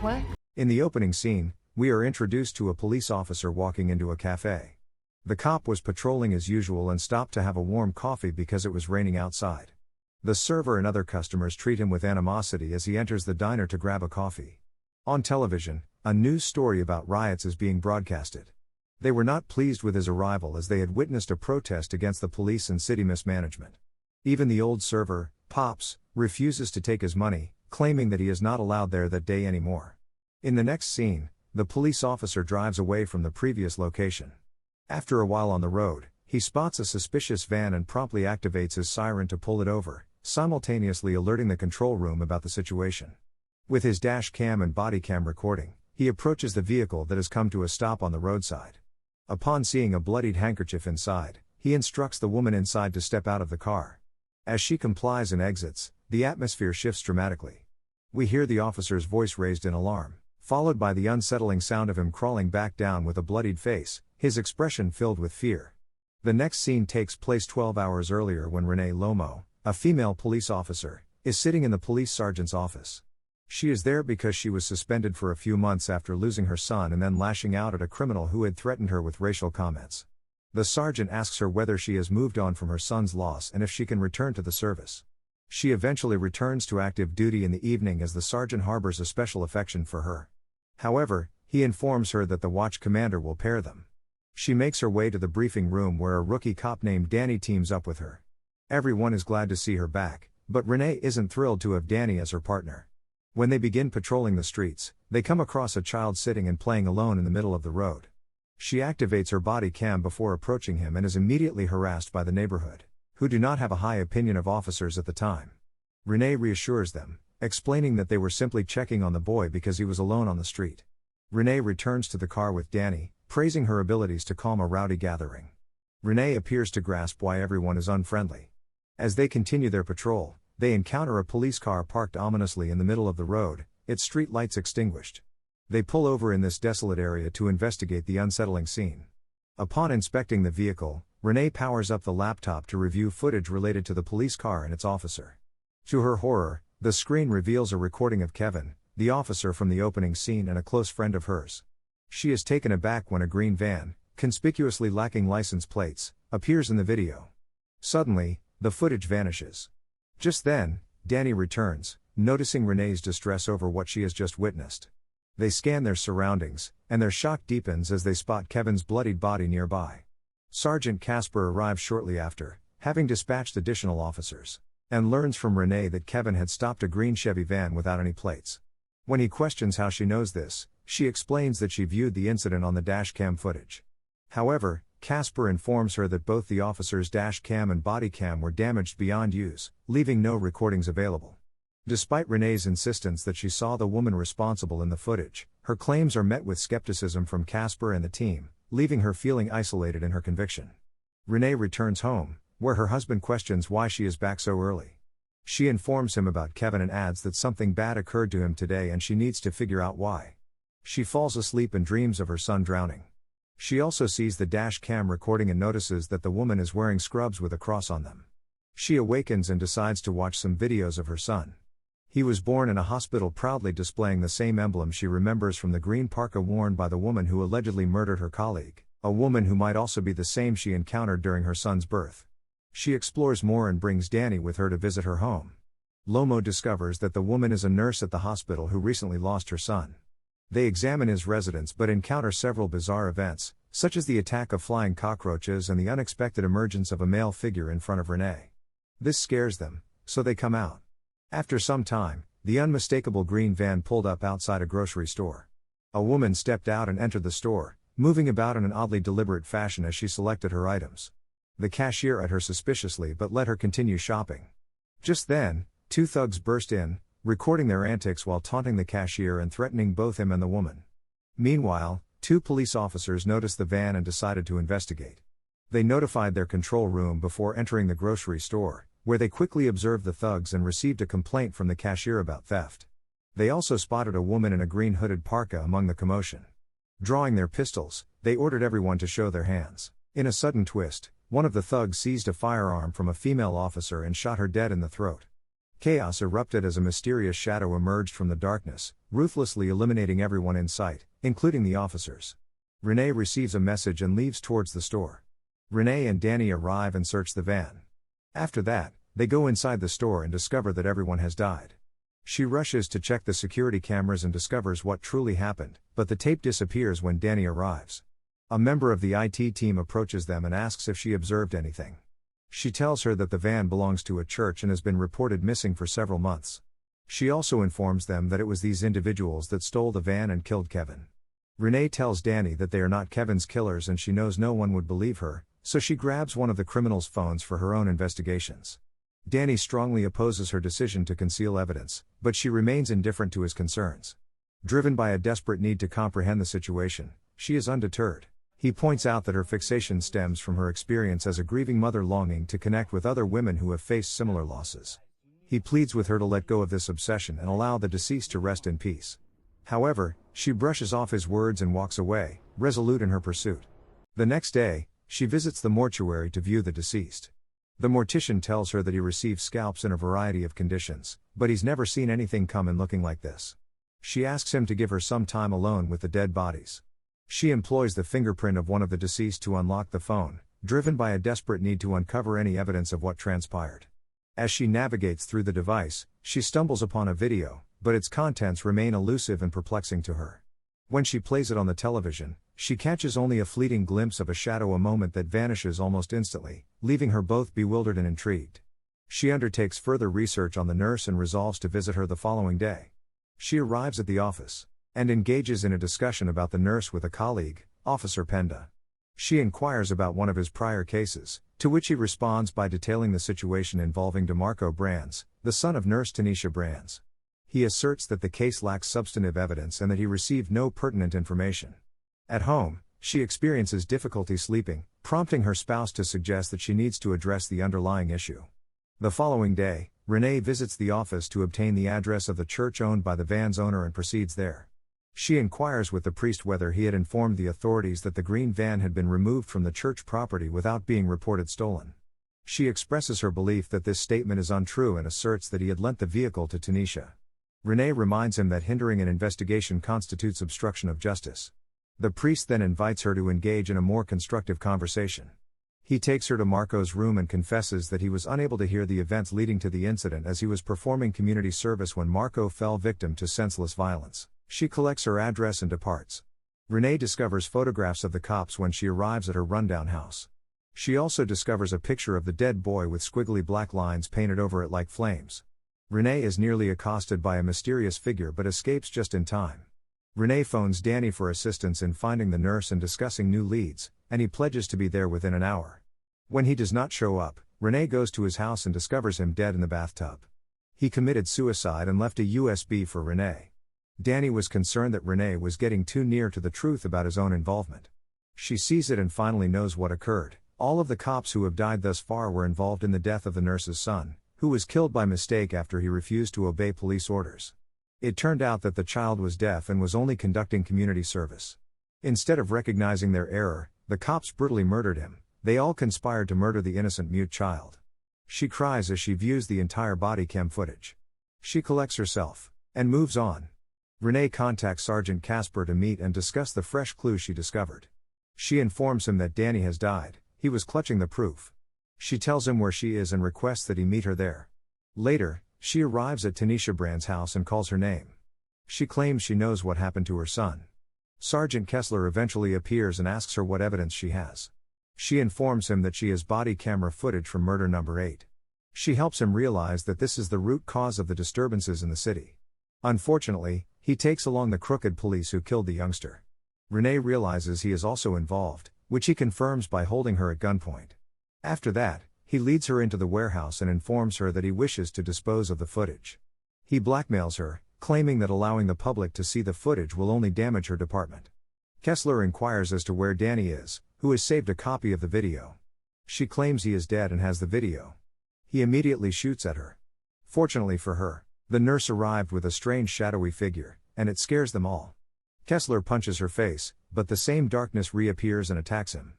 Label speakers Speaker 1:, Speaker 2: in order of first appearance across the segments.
Speaker 1: What?
Speaker 2: In the opening scene, we are introduced to a police officer walking into a cafe. The cop was patrolling as usual and stopped to have a warm coffee because it was raining outside. The server and other customers treat him with animosity as he enters the diner to grab a coffee. On television, a news story about riots is being broadcasted. They were not pleased with his arrival as they had witnessed a protest against the police and city mismanagement. Even the old server, Pops, refuses to take his money, claiming that he is not allowed there that day anymore. In the next scene, the police officer drives away from the previous location. After a while on the road, he spots a suspicious van and promptly activates his siren to pull it over, simultaneously alerting the control room about the situation. With his dash cam and body cam recording, he approaches the vehicle that has come to a stop on the roadside. Upon seeing a bloodied handkerchief inside, he instructs the woman inside to step out of the car. As she complies and exits, the atmosphere shifts dramatically. We hear the officer's voice raised in alarm, followed by the unsettling sound of him crawling back down with a bloodied face, his expression filled with fear. The next scene takes place 12 hours earlier when Renee Lomo, a female police officer, is sitting in the police sergeant's office. She is there because she was suspended for a few months after losing her son and then lashing out at a criminal who had threatened her with racial comments. The sergeant asks her whether she has moved on from her son's loss and if she can return to the service. She eventually returns to active duty in the evening as the sergeant harbors a special affection for her. However, he informs her that the watch commander will pair them. She makes her way to the briefing room where a rookie cop named Danny teams up with her. Everyone is glad to see her back, but Renee isn't thrilled to have Danny as her partner. When they begin patrolling the streets, they come across a child sitting and playing alone in the middle of the road. She activates her body cam before approaching him and is immediately harassed by the neighborhood, who do not have a high opinion of officers at the time. Renee reassures them, explaining that they were simply checking on the boy because he was alone on the street. Renee returns to the car with Danny, praising her abilities to calm a rowdy gathering. Renee appears to grasp why everyone is unfriendly. As they continue their patrol, they encounter a police car parked ominously in the middle of the road, its street lights extinguished. They pull over in this desolate area to investigate the unsettling scene. Upon inspecting the vehicle, Renee powers up the laptop to review footage related to the police car and its officer. To her horror, the screen reveals a recording of Kevin, the officer from the opening scene and a close friend of hers. She is taken aback when a green van, conspicuously lacking license plates, appears in the video. Suddenly, the footage vanishes. Just then, Danny returns, noticing Renee's distress over what she has just witnessed. They scan their surroundings, and their shock deepens as they spot Kevin's bloodied body nearby. Sergeant Casper arrives shortly after, having dispatched additional officers, and learns from Renee that Kevin had stopped a green Chevy van without any plates. When he questions how she knows this, she explains that she viewed the incident on the dash cam footage. However, Casper informs her that both the officer's dash cam and body cam were damaged beyond use, leaving no recordings available. Despite Renee's insistence that she saw the woman responsible in the footage, her claims are met with skepticism from Casper and the team, leaving her feeling isolated in her conviction. Renee returns home, where her husband questions why she is back so early. She informs him about Kevin and adds that something bad occurred to him today and she needs to figure out why. She falls asleep and dreams of her son drowning. She also sees the dash cam recording and notices that the woman is wearing scrubs with a cross on them. She awakens and decides to watch some videos of her son. He was born in a hospital proudly displaying the same emblem she remembers from the green parka worn by the woman who allegedly murdered her colleague, a woman who might also be the same she encountered during her son's birth. She explores more and brings Danny with her to visit her home. Lomo discovers that the woman is a nurse at the hospital who recently lost her son. They examine his residence but encounter several bizarre events, such as the attack of flying cockroaches and the unexpected emergence of a male figure in front of Renee. This scares them, so they come out. After some time, the unmistakable green van pulled up outside a grocery store. A woman stepped out and entered the store, moving about in an oddly deliberate fashion as she selected her items. The cashier eyed her suspiciously but let her continue shopping. Just then, two thugs burst in, recording their antics while taunting the cashier and threatening both him and the woman. Meanwhile, two police officers noticed the van and decided to investigate. They notified their control room before entering the grocery store, where they quickly observed the thugs and received a complaint from the cashier about theft. They also spotted a woman in a green hooded parka among the commotion. Drawing their pistols, they ordered everyone to show their hands. In a sudden twist, one of the thugs seized a firearm from a female officer and shot her dead in the throat. Chaos erupted as a mysterious shadow emerged from the darkness, ruthlessly eliminating everyone in sight, including the officers. Renee receives a message and leaves towards the store. Renee and Danny arrive and search the van. After that, they go inside the store and discover that everyone has died. She rushes to check the security cameras and discovers what truly happened, but the tape disappears when Danny arrives. A member of the IT team approaches them and asks if she observed anything. She tells her that the van belongs to a church and has been reported missing for several months. She also informs them that it was these individuals that stole the van and killed Kevin. Renee tells Danny that they are not Kevin's killers and she knows no one would believe her, so she grabs one of the criminals' phones for her own investigations. Danny strongly opposes her decision to conceal evidence, but she remains indifferent to his concerns. Driven by a desperate need to comprehend the situation, she is undeterred. He points out that her fixation stems from her experience as a grieving mother longing to connect with other women who have faced similar losses. He pleads with her to let go of this obsession and allow the deceased to rest in peace. However, she brushes off his words and walks away, resolute in her pursuit. The next day, she visits the mortuary to view the deceased. The mortician tells her that he received scalps in a variety of conditions, but he's never seen anything come in looking like this. She asks him to give her some time alone with the dead bodies. She employs the fingerprint of one of the deceased to unlock the phone, driven by a desperate need to uncover any evidence of what transpired. As she navigates through the device, she stumbles upon a video, but its contents remain elusive and perplexing to her. When she plays it on the television, she catches only a fleeting glimpse of a shadow, a moment that vanishes almost instantly, leaving her both bewildered and intrigued. She undertakes further research on the nurse and resolves to visit her the following day. She arrives at the office and engages in a discussion about the nurse with a colleague, Officer Penda. She inquires about one of his prior cases, to which he responds by detailing the situation involving DeMarco Brands, the son of nurse Tanisha Brands. He asserts that the case lacks substantive evidence and that he received no pertinent information. At home, she experiences difficulty sleeping, prompting her spouse to suggest that she needs to address the underlying issue. The following day, Renee visits the office to obtain the address of the church owned by the van's owner and proceeds there. She inquires with the priest whether he had informed the authorities that the green van had been removed from the church property without being reported stolen. She expresses her belief that this statement is untrue and asserts that he had lent the vehicle to Tanisha. Renee reminds him that hindering an investigation constitutes obstruction of justice. The priest then invites her to engage in a more constructive conversation. He takes her to Marco's room and confesses that he was unable to hear the events leading to the incident as he was performing community service when Marco fell victim to senseless violence. She collects her address and departs. Renee discovers photographs of the cops when she arrives at her rundown house. She also discovers a picture of the dead boy with squiggly black lines painted over it like flames. Renee is nearly accosted by a mysterious figure but escapes just in time. Renee phones Danny for assistance in finding the nurse and discussing new leads, and he pledges to be there within an hour. When he does not show up, Renee goes to his house and discovers him dead in the bathtub. He committed suicide and left a USB for Renee. Danny was concerned that Renee was getting too near to the truth about his own involvement. She sees it and finally knows what occurred. All of the cops who have died thus far were involved in the death of the nurse's son, who was killed by mistake after he refused to obey police orders. It turned out that the child was deaf and was only conducting community service. Instead of recognizing their error, the cops brutally murdered him. They all conspired to murder the innocent mute child. She cries as she views the entire body cam footage. She collects herself and moves on. Renee contacts Sergeant Casper to meet and discuss the fresh clues she discovered. She informs him that Danny has died. He was clutching the proof. She tells him where she is and requests that he meet her there. Later, she arrives at Tanisha Brand's house and calls her name. She claims she knows what happened to her son. Sergeant Kessler eventually appears and asks her what evidence she has. She informs him that she has body camera footage from murder number 8. She helps him realize that this is the root cause of the disturbances in the city. Unfortunately, he takes along the crooked police who killed the youngster. Renee realizes he is also involved, which he confirms by holding her at gunpoint. After that, he leads her into the warehouse and informs her that he wishes to dispose of the footage. He blackmails her, claiming that allowing the public to see the footage will only damage her department. Kessler inquires as to where Danny is, who has saved a copy of the video. She claims he is dead and has the video. He immediately shoots at her. Fortunately for her, the nurse arrived with a strange shadowy figure, and it scares them all. Kessler punches her face, but the same darkness reappears and attacks him.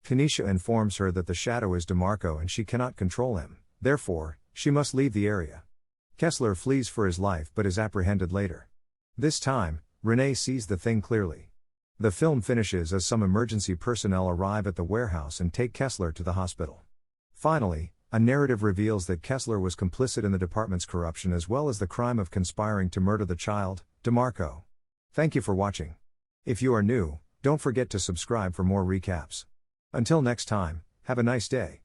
Speaker 2: Tanisha informs her that the shadow is DeMarco and she cannot control him, therefore, she must leave the area. Kessler flees for his life but is apprehended later. This time, Renee sees the thing clearly. The film finishes as some emergency personnel arrive at the warehouse and take Kessler to the hospital. Finally, a narrative reveals that Kessler was complicit in the department's corruption as well as the crime of conspiring to murder the child, DeMarco. Thank you for watching. If you are new, don't forget to subscribe for more recaps. Until next time, have a nice day.